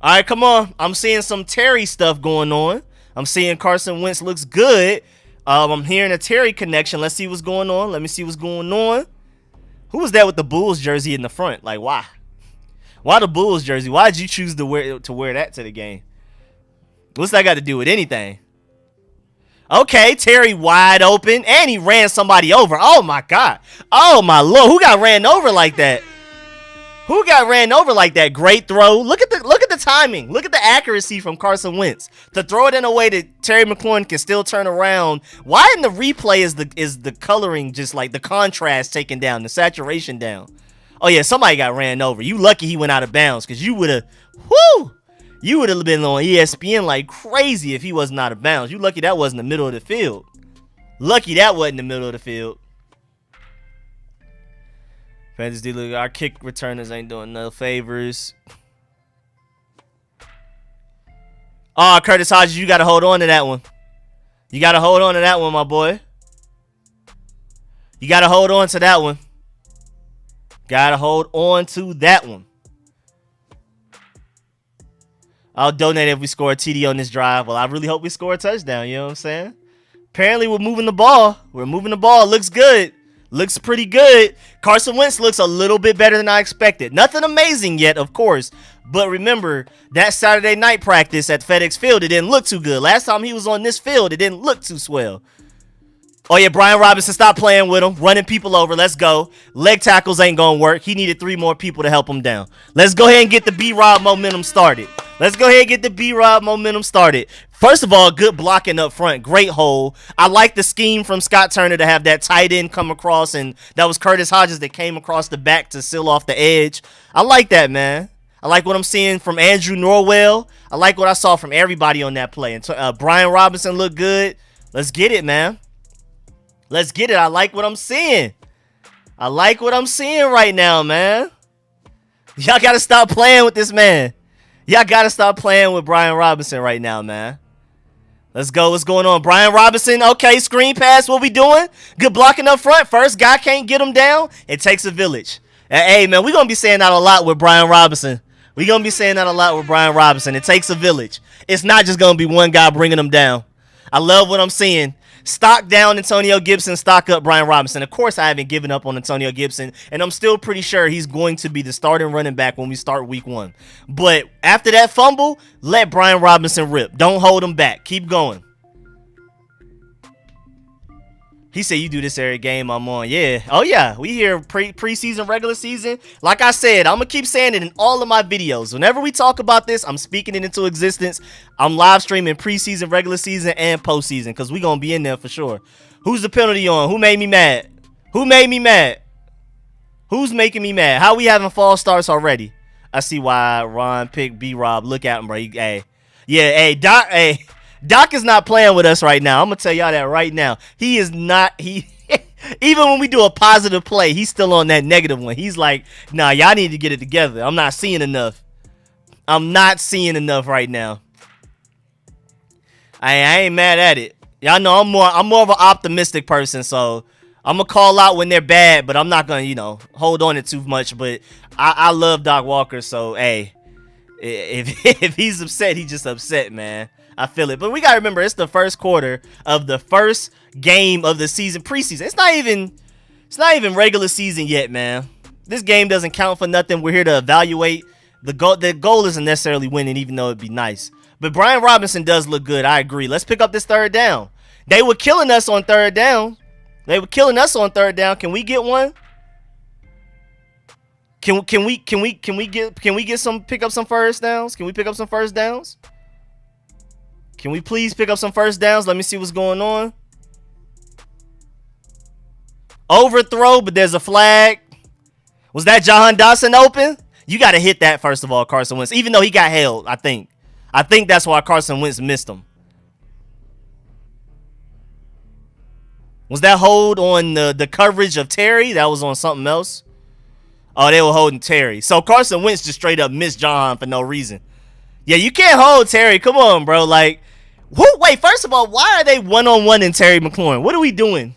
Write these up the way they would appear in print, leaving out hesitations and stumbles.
All right, come on. I'm seeing some Terry stuff going on. I'm seeing Carson Wentz looks good. I'm hearing a Terry connection. Let's see what's going on. Let me see what's going on. Who was that with the Bulls jersey in the front? Like, why? Why the Bulls jersey? Why did you choose to wear that to the game? What's that got to do with anything? Okay, Terry wide open, and he ran somebody over. Oh, my God. Oh, my Lord. Who got ran over like that? Who got ran over like that? Great throw. Look at the timing. Look at the accuracy from Carson Wentz to throw it in a way that Terry McLaurin can still turn around. Why in the replay is the coloring just like the contrast taken down, the saturation down? Oh yeah, somebody got ran over. You lucky he went out of bounds, because you would have been on ESPN like crazy if he wasn't out of bounds. You lucky that wasn't the middle of the field. Lucky that wasn't the middle of the field. Fantasy, look, our kick returners ain't doing no favors. Oh, Curtis Hodges, you got to hold on to that one. You got to hold on to that one, my boy. You got to hold on to that one. Got to hold on to that one. I'll donate if we score a TD on this drive. Well, I really hope we score a touchdown. You know what I'm saying? Apparently, we're moving the ball. We're moving the ball. Looks good. Looks pretty good. Carson Wentz looks a little bit better than I expected. Nothing amazing yet, of course. But remember, that Saturday night practice at FedEx Field, it didn't look too good. Last time he was on this field, it didn't look too swell. Oh, yeah, Brian Robinson, stop playing with him. Running people over. Let's go. Leg tackles ain't going to work. He needed 3 more people to help him down. Let's go ahead and get the B-Rob momentum started. Let's go ahead and get the B-Rob momentum started. First of all, good blocking up front. Great hole. I like the scheme from Scott Turner to have that tight end come across, and that was Curtis Hodges that came across the back to seal off the edge. I like that, man. I like what I'm seeing from Andrew Norwell. I like what I saw from everybody on that play. And Brian Robinson looked good. Let's get it, man. Let's get it. I like what I'm seeing. I like what I'm seeing right now, man. Y'all got to stop playing with this man. Y'all got to stop playing with Brian Robinson right now, man. Let's go. What's going on? Brian Robinson. Okay, screen pass. What we doing? Good blocking up front. First guy can't get him down. It takes a village. Hey, man, we're going to be saying that a lot with Brian Robinson. We're going to be saying that a lot with Brian Robinson. It takes a village. It's not just going to be one guy bringing him down. I love what I'm seeing. Stock down Antonio Gibson, stock up Brian Robinson. Of course, I haven't given up on Antonio Gibson, and I'm still pretty sure he's going to be the starting running back when we start week 1. But after that fumble, let Brian Robinson rip. Don't hold him back. Keep going. He said, you do this every game I'm on. Yeah. Oh, yeah. We here preseason, regular season. Like I said, I'm going to keep saying it in all of my videos. Whenever we talk about this, I'm speaking it into existence. I'm live streaming preseason, regular season, and postseason, because we're going to be in there for sure. Who's the penalty on? Who made me mad? Who made me mad? Who's making me mad? How we having false starts already? I see why Ron picked B-Rob. Look at him, bro. Hey. Yeah, hey, Doc, hey. Doc is not playing with us right now. I'm going to tell y'all that right now. He is not. Even when we do a positive play, he's still on that negative one. He's like, nah, y'all need to get it together. I'm not seeing enough. I'm not seeing enough right now. I ain't mad at it. Y'all know I'm more of an optimistic person, so I'm going to call out when they're bad, but I'm not going to, hold on it too much. But I love Doc Walker, so, hey, if he's upset, he's just upset, man. I feel it. But we got to remember, it's the first quarter of the first game of the season, preseason. It's not even regular season yet, man. This game doesn't count for nothing. We're here to evaluate. The goal isn't necessarily winning, even though it'd be nice. But Brian Robinson does look good. I agree. Let's pick up this third down. They were killing us on third down. Can we get one? Can we pick up some first downs? Can we pick up some first downs? Can we please pick up some first downs? Let me see what's going on. Overthrow, but there's a flag. Was that Jahan Dotson open? You got to hit that, first of all, Carson Wentz. Even though he got held, I think that's why Carson Wentz missed him. Was that hold on the coverage of Terry? That was on something else. Oh, they were holding Terry. So Carson Wentz just straight up missed Jahan for no reason. Yeah, you can't hold Terry. Come on, bro. Like, wait, first of all, why are they one-on-one in Terry McLaurin? What are we doing?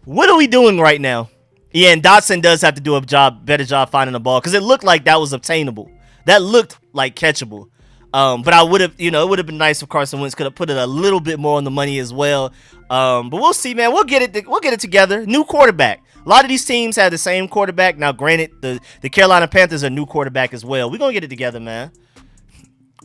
What are we doing right now? Yeah, and Dotson does have to do a better job finding the ball, because it looked like that was obtainable. That looked like catchable. But I would have, it would have been nice if Carson Wentz could have put it a little bit more on the money as well. But we'll see, man. We'll get it together. New quarterback. A lot of these teams have the same quarterback. Now, granted, the Carolina Panthers are a new quarterback as well. We're going to get it together, man.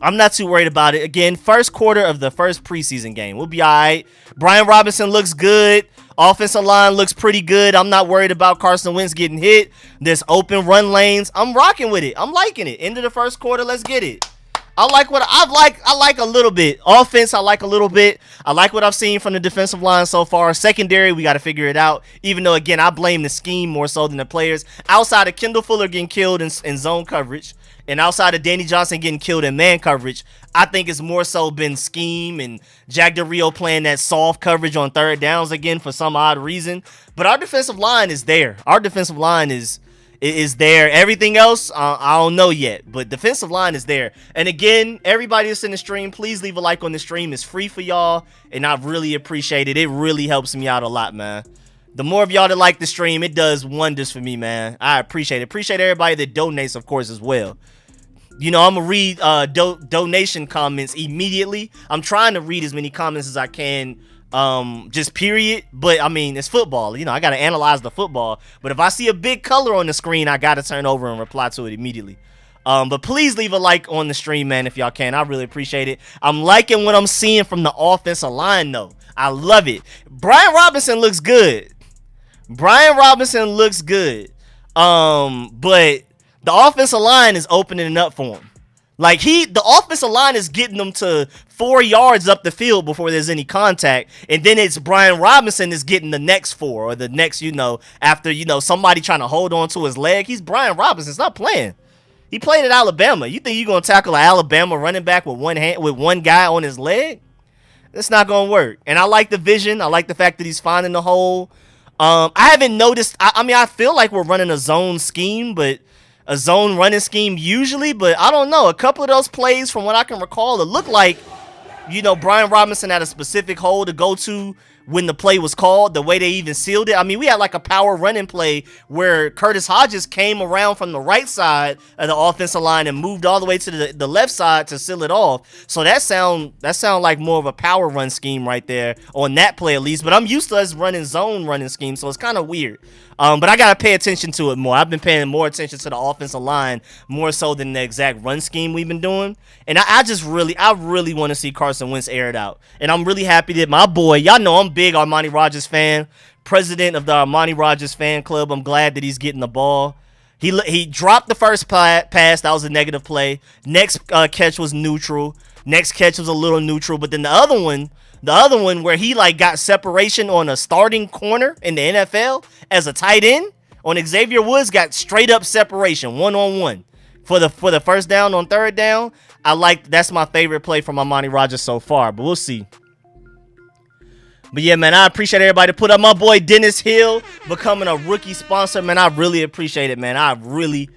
I'm not too worried about it. Again, first quarter of the first preseason game. We'll be all right. Brian Robinson looks good. Offensive line looks pretty good. I'm not worried about Carson Wentz getting hit. There's open run lanes. I'm rocking with it. I'm liking it. End of the first quarter. Let's get it. I like a little bit. Offense, I like a little bit. I like what I've seen from the defensive line so far. Secondary, we got to figure it out. Even though, again, I blame the scheme more so than the players. Outside of Kendall Fuller getting killed in zone coverage, and outside of Danny Johnson getting killed in man coverage, I think it's more so been scheme and Jack Del Rio playing that soft coverage on third downs again for some odd reason. But our defensive line is there. Our defensive line is there. Everything else, I don't know yet, but defensive line is there. And again, everybody that's in the stream, please leave a like on the stream. It's free for y'all, and I really appreciate it. It really helps me out a lot, man. The more of y'all that like the stream, it does wonders for me, man. I appreciate it. Appreciate everybody that donates, of course, as well. I'm going to read donation comments immediately. I'm trying to read as many comments as I can, just period. But I mean, it's football. I got to analyze the football. But if I see a big color on the screen, I got to turn over and reply to it immediately. But please leave a like on the stream, man, if y'all can. I really appreciate it. I'm liking what I'm seeing from the offensive line, though. I love it. Brian Robinson looks good. But the offensive line is opening it up for him. Like the offensive line is getting them to 4 yards up the field before there's any contact. And then it's Brian Robinson is getting the next 4 or the next, after, somebody trying to hold on to his leg. He's Brian Robinson's not playing. He played at Alabama. You think you're going to tackle an Alabama running back with one guy on his leg? That's not going to work. And I like the vision. I like the fact that he's finding the hole. I haven't noticed. I feel like we're running a zone scheme, but a zone running scheme usually, but I don't know. A couple of those plays, from what I can recall, it looked like, Brian Robinson had a specific hole to go to when the play was called, the way they even sealed it. I mean, we had like a power running play where Curtis Hodges came around from the right side of the offensive line and moved all the way to the left side to seal it off. So that sound like more of a power run scheme right there on that play at least. But I'm used to us running zone running scheme, so it's kind of weird. But I got to pay attention to it more. I've been paying more attention to the offensive line more so than the exact run scheme we've been doing. And I really want to see Carson Wentz air it out. And I'm really happy that my boy, y'all know I'm big Armani Rogers fan, president of the Armani Rogers fan club. I'm glad that he's getting the ball. He dropped the first pass. That was a negative play. Next catch was neutral. Next catch was a little neutral. But then the other one where he got separation on a starting corner in the NFL as a tight end on Xavier Woods, got straight up separation, 1-on-1 for the first down on third down. That's my favorite play from Armani Rogers so far, but we'll see. But yeah, man, I appreciate everybody to put up. My boy Dennis Hill becoming a rookie sponsor, man. I really appreciate it, man. I really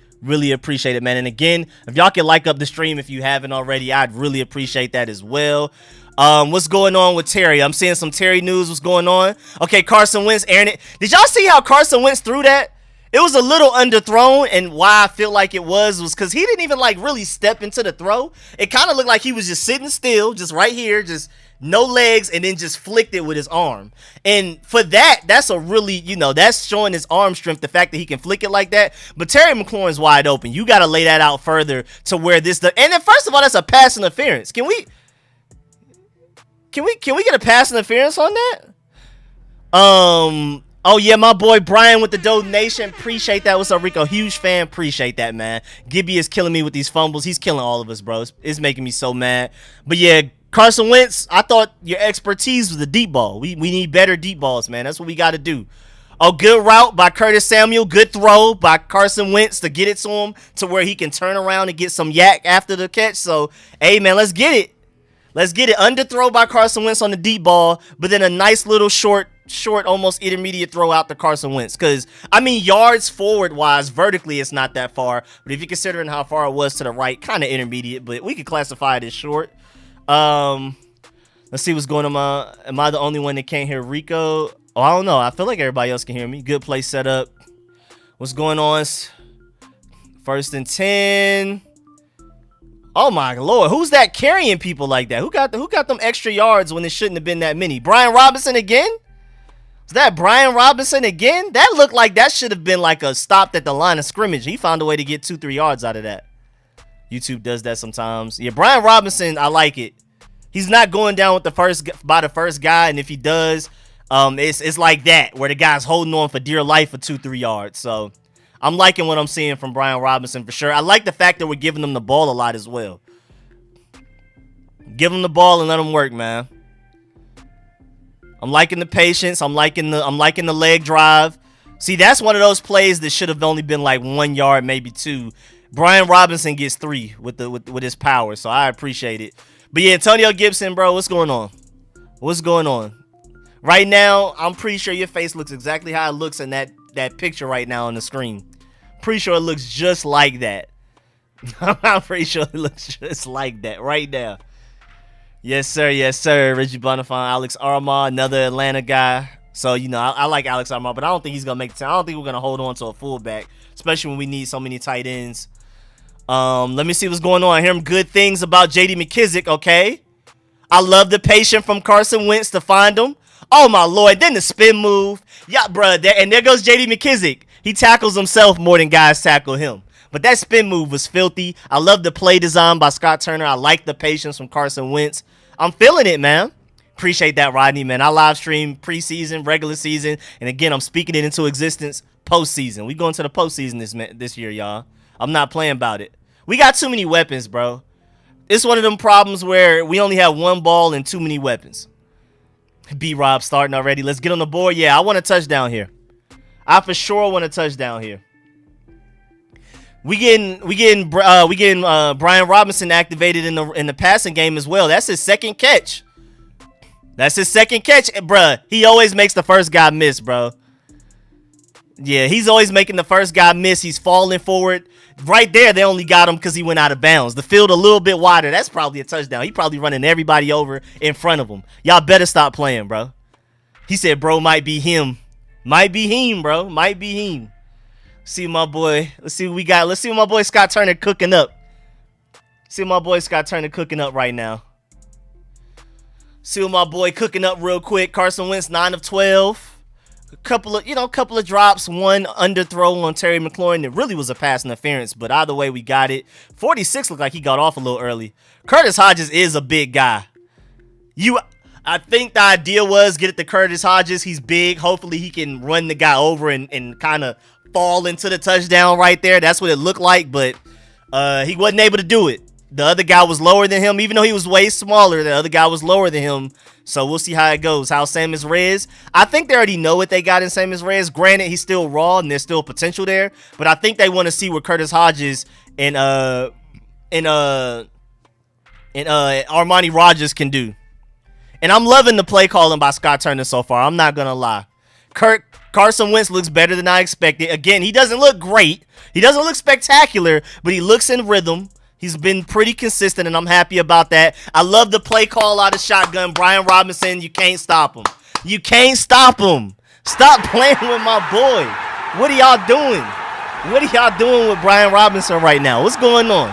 appreciate it, man. And again, if y'all can like up the stream if you haven't already, I'd really appreciate that as well. What's going on with Terry? I'm seeing some Terry news. What's going on? Okay, Carson Wentz airing it. Did y'all see how Carson Wentz threw that? It was a little underthrown, and why I feel like it was because he didn't even really step into the throw. It kind of looked like he was just sitting still, just right here, just no legs, and then just flicked it with his arm. And for that's a really, that's showing his arm strength, the fact that he can flick it like that. But Terry McLaurin's wide open. You got to lay that out further to where and then first of all, that's a pass interference. Can we get a pass interference on that? Oh yeah, my boy Brian with the donation. Appreciate that. What's up, Rico? Huge fan. Appreciate that, man. Gibby is killing me with these fumbles. He's killing all of us, bro. It's making me so mad. But yeah, Carson Wentz, I thought your expertise was the deep ball. We need better deep balls, man. That's what we got to do. Oh, good route by Curtis Samuel. Good throw by Carson Wentz to get it to him to where he can turn around and get some yak after the catch. So, hey, man, let's get it. Let's get it. Underthrow by Carson Wentz on the deep ball, but then a nice little short, almost intermediate throw out to Carson Wentz. Because, I mean, yards forward-wise, vertically, it's not that far. But if you're considering how far it was to the right, kind of intermediate. But we could classify it as short. Let's see what's going on. Am I the only one that can't hear Rico? Oh, I don't know. I feel like everybody else can hear me. Good play set up. What's going on? 1st and 10. Oh my Lord, who's that carrying people like that? Who got them extra yards when it shouldn't have been that many? Brian Robinson again? Is that Brian Robinson again? That looked like that should have been like a stop at the line of scrimmage. He found a way to get 2-3 yards out of that. YouTube does that sometimes. Yeah, Brian Robinson, I like it. He's not going down with the first guy, and if he does, it's like that where the guy's holding on for dear life for 2-3 yards. So I'm liking what I'm seeing from Brian Robinson for sure. I like the fact that we're giving him the ball a lot as well. Give him the ball and let him work, man. I'm liking the patience. I'm liking the leg drive. See, that's one of those plays that should have only been like 1 yard, maybe 2. Brian Robinson gets 3 with his power, so I appreciate it. But yeah, Antonio Gibson, bro, what's going on? What's going on? Right now, I'm pretty sure your face looks exactly how it looks in that picture right now on the screen. Pretty sure it looks just like that. I'm pretty sure it looks just like that right now. Yes, sir. Yes, sir. Reggie Bonifant, Alex Armah, another Atlanta guy. So, you know, I like Alex Armah, but I don't think he's going to make the team. I don't think we're going to hold on to a fullback, especially when we need so many tight ends. Let me see what's going on. I hear good things about J.D. McKissic, okay? I love the patience from Carson Wentz to find him. Oh, my Lord. Then the spin move. Yeah, bro. And there goes J.D. McKissic. He tackles himself more than guys tackle him. But that spin move was filthy. I love the play design by Scott Turner. I like the patience from Carson Wentz. I'm feeling it, man. Appreciate that, Rodney, man. I live stream preseason, regular season, and again, I'm speaking it into existence postseason. We going to the postseason this year, y'all. I'm not playing about it. We got too many weapons, bro. It's one of them problems where we only have one ball and too many weapons. B-Rob starting already. Let's get on the board. Yeah, I want a touchdown here. I for sure want a touchdown here. We getting Brian Robinson activated in the passing game as well. That's his second catch. That's his second catch, bruh. He always makes the first guy miss, bro. Yeah, he's always making the first guy miss. He's falling forward. Right there, they only got him because he went out of bounds. The field a little bit wider. That's probably a touchdown. He probably running everybody over in front of him. Y'all better stop playing, bro. He said, bro, might be him. Might be him, bro. Might be him. See my boy. Let's see what we got. Let's see what my boy Scott Turner cooking up. See what my boy Scott Turner cooking up right now. See what my boy cooking up real quick. Carson Wentz 9 of 12. A couple of drops, one underthrow on Terry McLaurin. It really was a pass interference, but either way, we got it. 46 looked like he got off a little early. Curtis Hodges is a big guy. I think the idea was get it to Curtis Hodges. He's big. Hopefully, he can run the guy over and kind of fall into the touchdown right there. That's what it looked like, but he wasn't able to do it. The other guy was lower than him. Even though he was way smaller, the other guy was lower than him. So we'll see how it goes. How Samus Reyes. I think they already know what they got in Samus Reyes. Granted, he's still raw and there's still potential there. But I think they want to see what Curtis Hodges and Armani Rogers can do. And I'm loving the play calling by Scott Turner so far. I'm not going to lie. Carson Wentz looks better than I expected. Again, he doesn't look great. He doesn't look spectacular, but he looks in rhythm. He's been pretty consistent, and I'm happy about that. I love the play call out of shotgun. Brian Robinson, you can't stop him. You can't stop him. Stop playing with my boy. What are y'all doing? What are y'all doing with Brian Robinson right now? What's going on?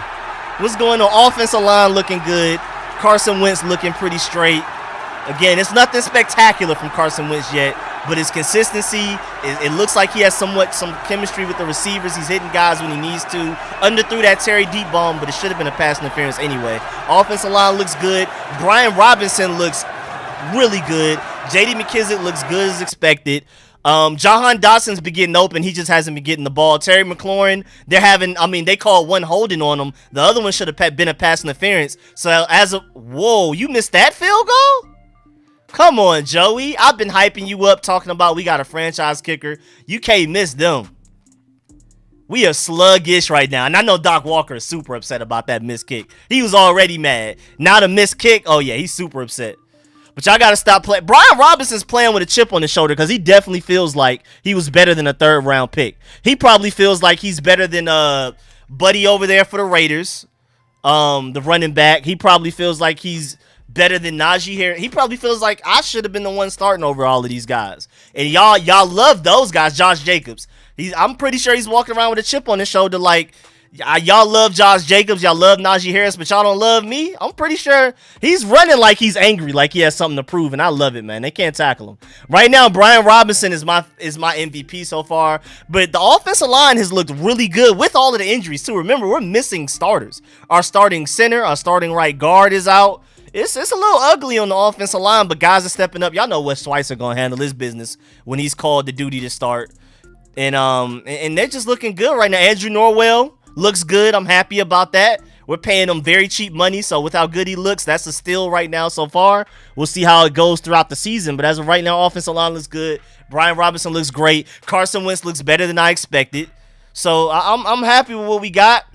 What's going on? Offensive line looking good. Carson Wentz looking pretty straight. Again, it's nothing spectacular from Carson Wentz yet, but his consistency, it looks like he has some chemistry with the receivers. He's hitting guys when he needs to. Underthrew that Terry deep bomb, but it should have been a pass interference anyway. Offensive line looks good. Brian Robinson looks really good. J.D. McKissic looks good as expected. Jahan Dotson's been getting open. He just hasn't been getting the ball. Terry McLaurin, they called one holding on him. The other one should have been a pass interference. So whoa, you missed that field goal? Come on, Joey. I've been hyping you up, talking about we got a franchise kicker. You can't miss them. We are sluggish right now. And I know Doc Walker is super upset about that missed kick. He was already mad. Now the missed kick, oh yeah, he's super upset. But y'all got to stop playing. Brian Robinson's playing with a chip on his shoulder because he definitely feels like he was better than a third-round pick. He probably feels like he's better than Buddy over there for the Raiders, the running back. He probably feels like he's better than Najee here. He probably feels like I should have been the one starting over all of these guys. And y'all love those guys. Josh Jacobs. I'm pretty sure he's walking around with a chip on his shoulder like Y'all love Josh Jacobs, y'all love Najee Harris, but y'all don't love me. I'm pretty sure he's running like he's angry, like he has something to prove, and I love it, man. They can't tackle him. Right now, Brian Robinson is my MVP so far, but the offensive line has looked really good with all of the injuries, too. Remember, we're missing starters. Our starting center, our starting right guard is out. It's a little ugly on the offensive line, but guys are stepping up. Y'all know Wes Schweitzer going to handle his business when he's called the duty to start. And they're just looking good right now. Andrew Norwell looks good. I'm happy about that. We're paying him very cheap money, so with how good he looks, that's a steal right now so far. We'll see how it goes throughout the season, but as of right now, offensive line looks good. Brian Robinson looks great. Carson Wentz looks better than I expected. So I'm happy with what we got.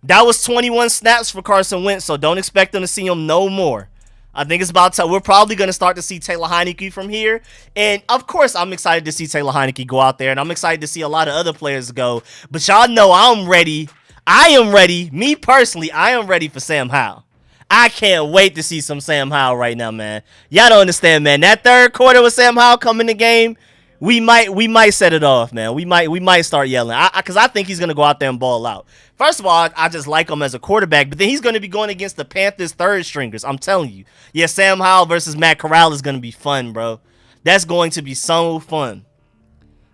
That was 21 snaps for Carson Wentz, so don't expect them to see him no more. I think it's about time. We're probably going to start to see Taylor Heinicke from here. And, of course, I'm excited to see Taylor Heinicke go out there, and I'm excited to see a lot of other players go. But y'all know I'm ready. I am ready. Me, personally, I am ready for Sam Howell. I can't wait to see some Sam Howell right now, man. Y'all don't understand, man. That third quarter with Sam Howell coming in the game, we might set it off, man. We might start yelling. Because I think he's going to go out there and ball out. First of all, I just like him as a quarterback, but then he's going to be going against the Panthers' third stringers. I'm telling you. Yeah, Sam Howell versus Matt Corral is going to be fun, bro. That's going to be so fun.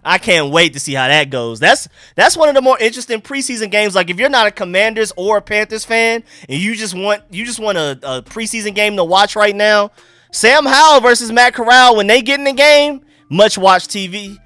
I can't wait to see how that goes. That's one of the more interesting preseason games. Like, if you're not a Commanders or a Panthers fan and you just want a preseason game to watch right now, Sam Howell versus Matt Corral, when they get in the game, must watch TV.